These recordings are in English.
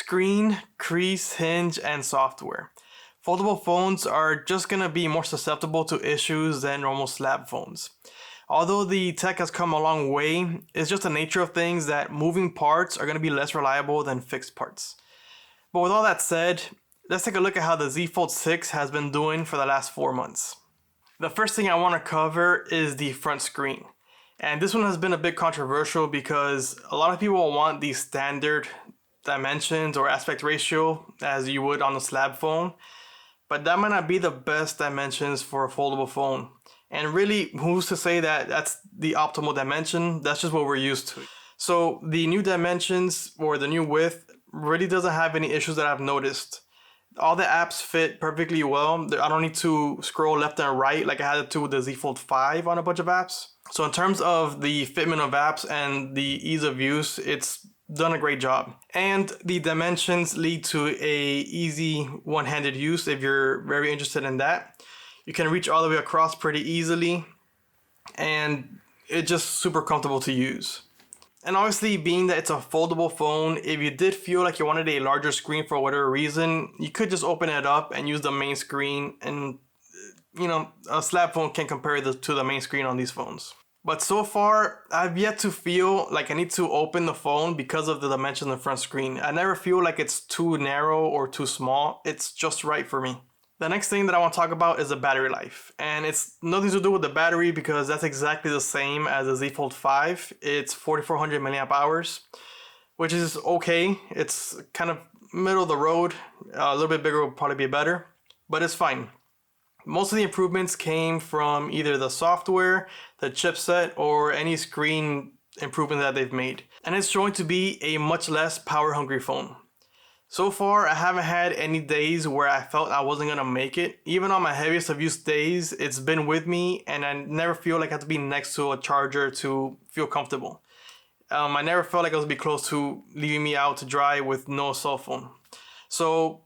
Screen, crease, hinge, and software. Foldable phones are just going to be more susceptible to issues than normal slab phones. Although the tech has come a long way, it's just the nature of things that moving parts are going to be less reliable than fixed parts. But with all that said, let's take a look at how the Z Fold 6 has been doing for the last 4 months. The first thing I want to cover is the front screen. And this one has been a bit controversial because a lot of people want the standard dimensions or aspect ratio as you would on a slab phone, but that might not be the best dimensions for a foldable phone. And really, who's to say that that's the optimal dimension? That's just what we're used to. So the new dimensions or the new width really doesn't have any issues that I've noticed. All the apps fit perfectly well. I don't need to scroll left and right like I had to with the Z Fold 5 on a bunch of apps. So in terms of the fitment of apps and the ease of use, it's done a great job. And the dimensions lead to a easy one-handed use if you're very interested in that. You can reach all the way across pretty easily, and it's just super comfortable to use. And obviously, being that it's a foldable phone, if you did feel like you wanted a larger screen for whatever reason, you could just open it up and use the main screen, and a slab phone can compare to the main screen on these phones. But so far, I've yet to feel like I need to open the phone because of the dimension of the front screen. I never feel like it's too narrow or too small. It's just right for me. The next thing that I want to talk about is the battery life. And it's nothing to do with the battery because that's exactly the same as the Z Fold 5. It's 4400 milliamp hours, which is okay. It's kind of middle of the road. A little bit bigger would probably be better, but it's fine. Most of the improvements came from either the software, the chipset, or any screen improvement that they've made. And it's showing to be a much less power-hungry phone. So far, I haven't had any days where I felt I wasn't gonna make it. Even on my heaviest of use days, it's been with me, and I never feel like I have to be next to a charger to feel comfortable. I never felt like I was be close to leaving me out to dry with no cell phone. So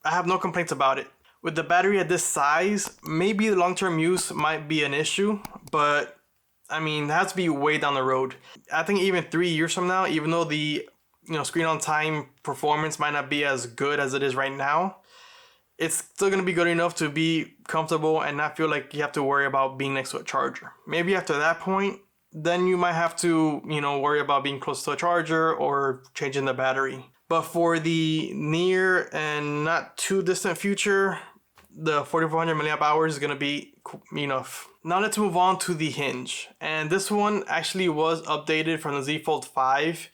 I have no complaints about it. With the battery at this size, maybe the long-term use might be an issue, but I mean, that has to be way down the road. I think even 3 years from now, even though the screen on time performance might not be as good as it is right now, it's still gonna be good enough to be comfortable and not feel like you have to worry about being next to a charger. Maybe after that point, then you might have to, worry about being close to a charger or changing the battery. But for the near and not too distant future, the 4400 milliamp hours is going to be enough. Now let's move on to the hinge. And this one actually was updated from the Z Fold 5.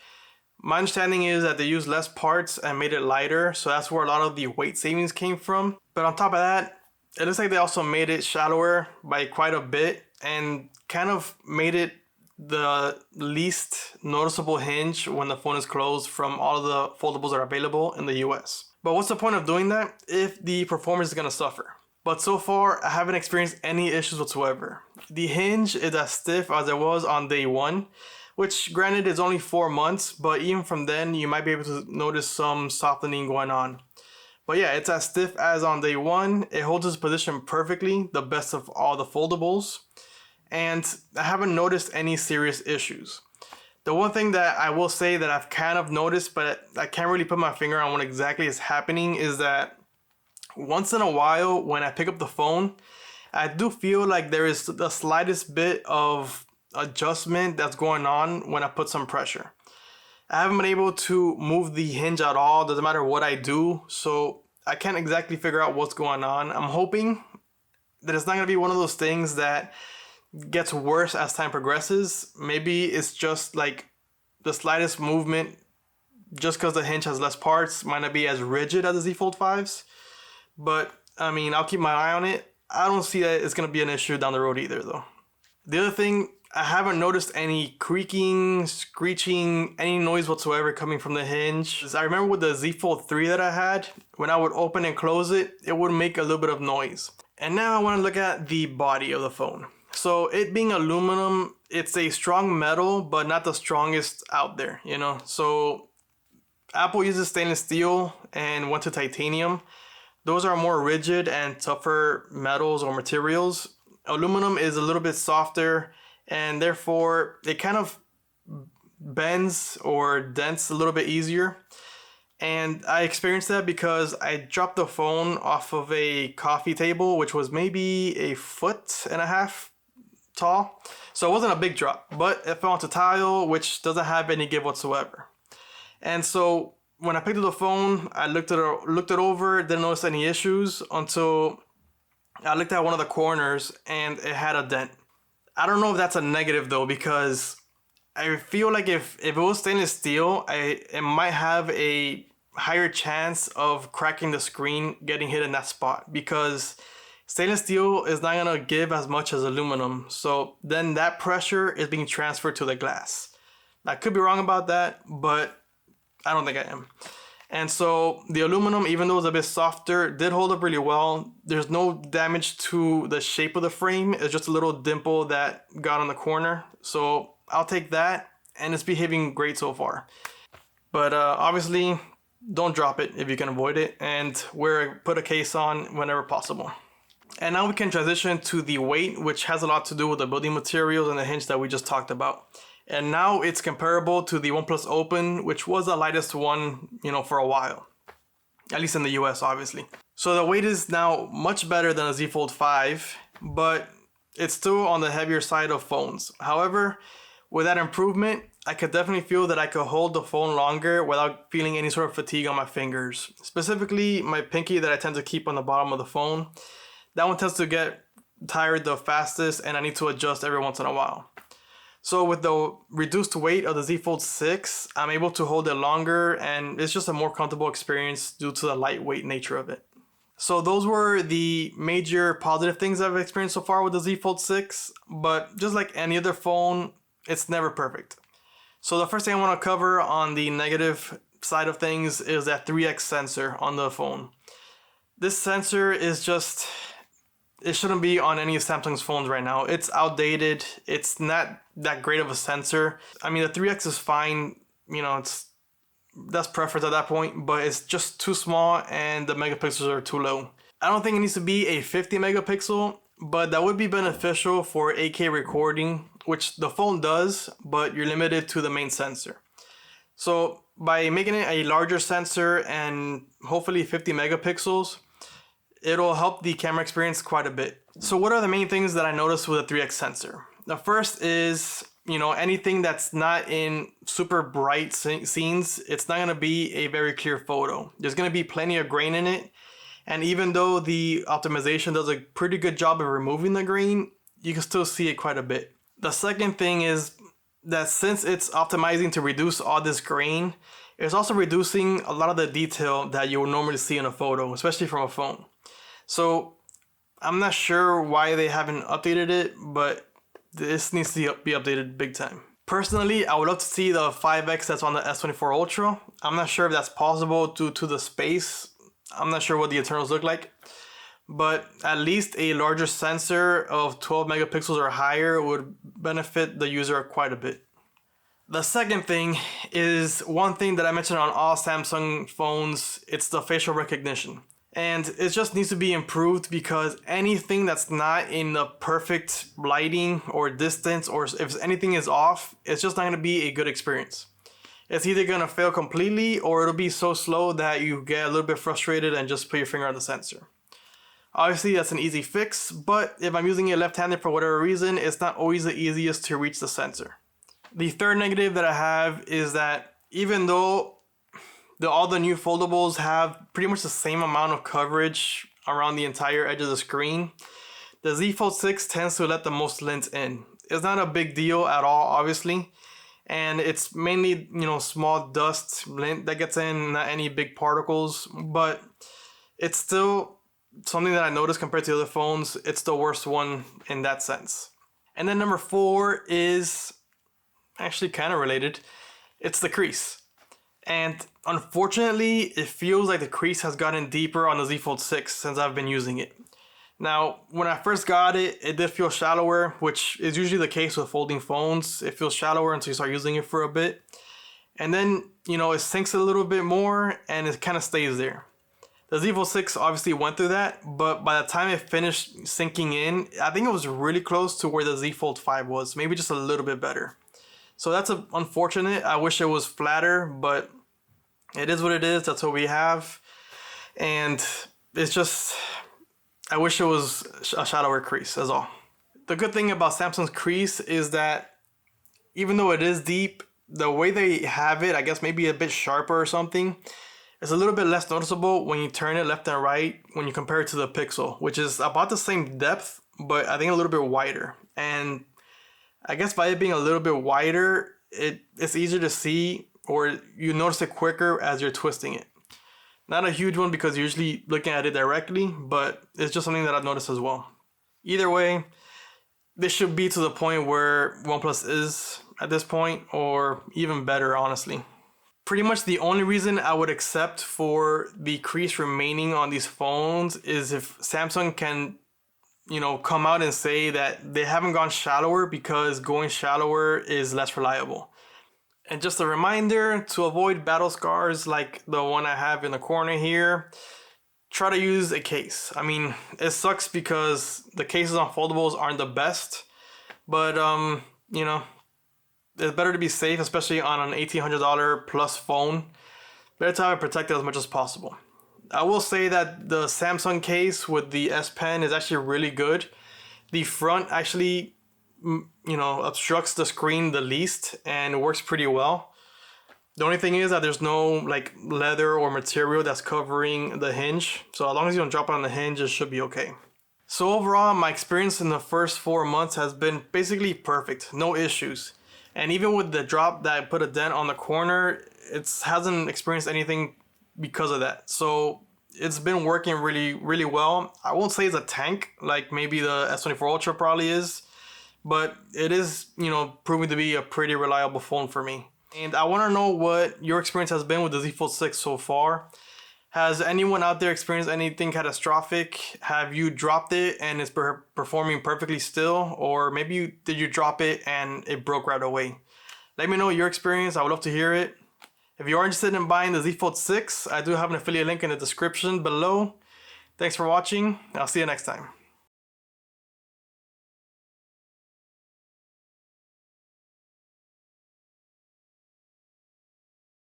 My understanding is that they used less parts and made it lighter, so that's where a lot of the weight savings came from. But on top of that, it looks like they also made it shallower by quite a bit and kind of made it the least noticeable hinge when the phone is closed from all of the foldables that are available in the US. But what's the point of doing that if the performance is going to suffer? But so far, I haven't experienced any issues whatsoever. The hinge is as stiff as it was on day one, which granted is only 4 months, but even from then, you might be able to notice some softening going on. But yeah, it's as stiff as on day one. It holds its position perfectly, the best of all the foldables. And I haven't noticed any serious issues. The one thing that I will say that I've kind of noticed, but I can't really put my finger on what exactly is happening, is that once in a while when I pick up the phone, I do feel like there is the slightest bit of adjustment that's going on when I put some pressure. I haven't been able to move the hinge at all, doesn't matter what I do, so I can't exactly figure out what's going on. I'm hoping that it's not going to be one of those things that gets worse as time progresses. Maybe it's just like the slightest movement, just because the hinge has less parts, might not be as rigid as the Z Fold 5s. But I mean, I'll keep my eye on it. I don't see that it's going to be an issue down the road either though. The other thing, I haven't noticed any creaking, screeching, any noise whatsoever coming from the hinge. I remember with the Z Fold 3 that I had, when I would open and close it, it would make a little bit of noise. And now I want to look at the body of the phone. So it being aluminum, it's a strong metal, but not the strongest out there, So Apple uses stainless steel and went to titanium. Those are more rigid and tougher metals or materials. Aluminum is a little bit softer, and therefore it kind of bends or dents a little bit easier. And I experienced that because I dropped the phone off of a coffee table, which was maybe 1.5 feet tall. So it wasn't a big drop, but it fell onto tile, which doesn't have any give whatsoever. And so when I picked up the phone, I looked it over, didn't notice any issues until I looked at one of the corners and it had a dent. I don't know if that's a negative though, because I feel like if it was stainless steel, it might have a higher chance of cracking the screen, getting hit in that spot, because stainless steel is not gonna give as much as aluminum. So then that pressure is being transferred to the glass. I could be wrong about that, but I don't think I am. And so the aluminum, even though it's a bit softer, did hold up really well. There's no damage to the shape of the frame. It's just a little dimple that got on the corner. So I'll take that, and it's behaving great so far. But obviously, don't drop it if you can avoid it, and put a case on whenever possible. And now we can transition to the weight, which has a lot to do with the building materials and the hinge that we just talked about. And now it's comparable to the OnePlus Open, which was the lightest one, for a while. At least in the US, obviously. So the weight is now much better than a Z Fold 5, but it's still on the heavier side of phones. However, with that improvement, I could definitely feel that I could hold the phone longer without feeling any sort of fatigue on my fingers. Specifically, my pinky that I tend to keep on the bottom of the phone. That one tends to get tired the fastest, and I need to adjust every once in a while. So with the reduced weight of the Z Fold 6, I'm able to hold it longer, and it's just a more comfortable experience due to the lightweight nature of it. So those were the major positive things I've experienced so far with the Z Fold 6, but just like any other phone, it's never perfect. So the first thing I want to cover on the negative side of things is that 3x sensor on the phone. This sensor is just, it shouldn't be on any of Samsung's phones right now. It's outdated. It's not that great of a sensor. I mean, the 3x is fine. That's preference at that point, but it's just too small and the megapixels are too low. I don't think it needs to be a 50 megapixel, but that would be beneficial for 8K recording, which the phone does, but you're limited to the main sensor. So by making it a larger sensor and hopefully 50 megapixels, it'll help the camera experience quite a bit. So what are the main things that I noticed with a 3x sensor? The first is, anything that's not in super bright scenes, it's not gonna be a very clear photo. There's gonna be plenty of grain in it. And even though the optimization does a pretty good job of removing the grain, you can still see it quite a bit. The second thing is that since it's optimizing to reduce all this grain, it's also reducing a lot of the detail that you would normally see in a photo, especially from a phone. So I'm not sure why they haven't updated it, but this needs to be updated big time. Personally, I would love to see the 5x that's on the S24 Ultra. I'm not sure if that's possible due to the space. I'm not sure what the internals look like, but at least a larger sensor of 12 megapixels or higher would benefit the user quite a bit. The second thing is one thing that I mentioned on all Samsung phones. It's the facial recognition. And it just needs to be improved, because anything that's not in the perfect lighting or distance, or if anything is off, it's just not going to be a good experience. It's either going to fail completely, or it'll be so slow that you get a little bit frustrated and just put your finger on the sensor. Obviously, that's an easy fix, but if I'm using it left-handed for whatever reason, it's not always the easiest to reach the sensor. The third negative that I have is that even though all the new foldables have pretty much the same amount of coverage around the entire edge of the screen, the Z Fold 6 tends to let the most lint in. It's not a big deal at all, obviously, and it's mainly, small dust lint that gets in, not any big particles, but it's still something that I noticed compared to other phones. It's the worst one in that sense. And then number 4 is actually kind of related. It's the crease. And unfortunately, it feels like the crease has gotten deeper on the Z Fold 6 since I've been using it. Now, when I first got it, it did feel shallower, which is usually the case with folding phones. It feels shallower until you start using it for a bit. And then, it sinks a little bit more and it kind of stays there. The Z Fold 6 obviously went through that, but by the time it finished sinking in, I think it was really close to where the Z Fold 5 was, maybe just a little bit better. So that's unfortunate. I wish it was flatter, but It is what it is. That's what we have. And it's just, I wish it was a shallower crease, that's all. The good thing about Samsung's crease is that even though it is deep, the way they have it, I guess maybe a bit sharper or something, it's a little bit less noticeable when you turn it left and right when you compare it to the Pixel, which is about the same depth, but I think a little bit wider. And I guess by it being a little bit wider, it's easier to see, or you notice it quicker as you're twisting it. Not a huge one because you're usually looking at it directly, but it's just something that I've noticed as well. Either way, this should be to the point where OnePlus is at this point, or even better, honestly. Pretty much the only reason I would accept for the crease remaining on these phones is if Samsung can, come out and say that they haven't gone shallower because going shallower is less reliable. And just a reminder, to avoid battle scars like the one I have in the corner here, try to use a case. I mean, it sucks because the cases on foldables aren't the best, but it's better to be safe, especially on an $1,800 plus phone. Better to have it protected as much as possible. I will say that the Samsung case with the S Pen is actually really good. The front actually obstructs the screen the least and it works pretty well. The only thing is that there's no like leather or material that's covering the hinge, so as long as you don't drop it on the hinge, it should be okay. So overall, my experience in the first 4 months has been basically perfect, no issues. And even with the drop that I put a dent on the corner, it hasn't experienced anything because of that. So it's been working really, really well. I won't say it's a tank like maybe the S24 Ultra probably is, but it is, proving to be a pretty reliable phone for me. And I want to know what your experience has been with the Z Fold 6 so far. Has anyone out there experienced anything catastrophic? Have you dropped it and it's performing perfectly still? Or maybe did you drop it and it broke right away? Let me know your experience. I would love to hear it. If you are interested in buying the Z Fold 6, I do have an affiliate link in the description below. Thanks for watching. I'll see you next time.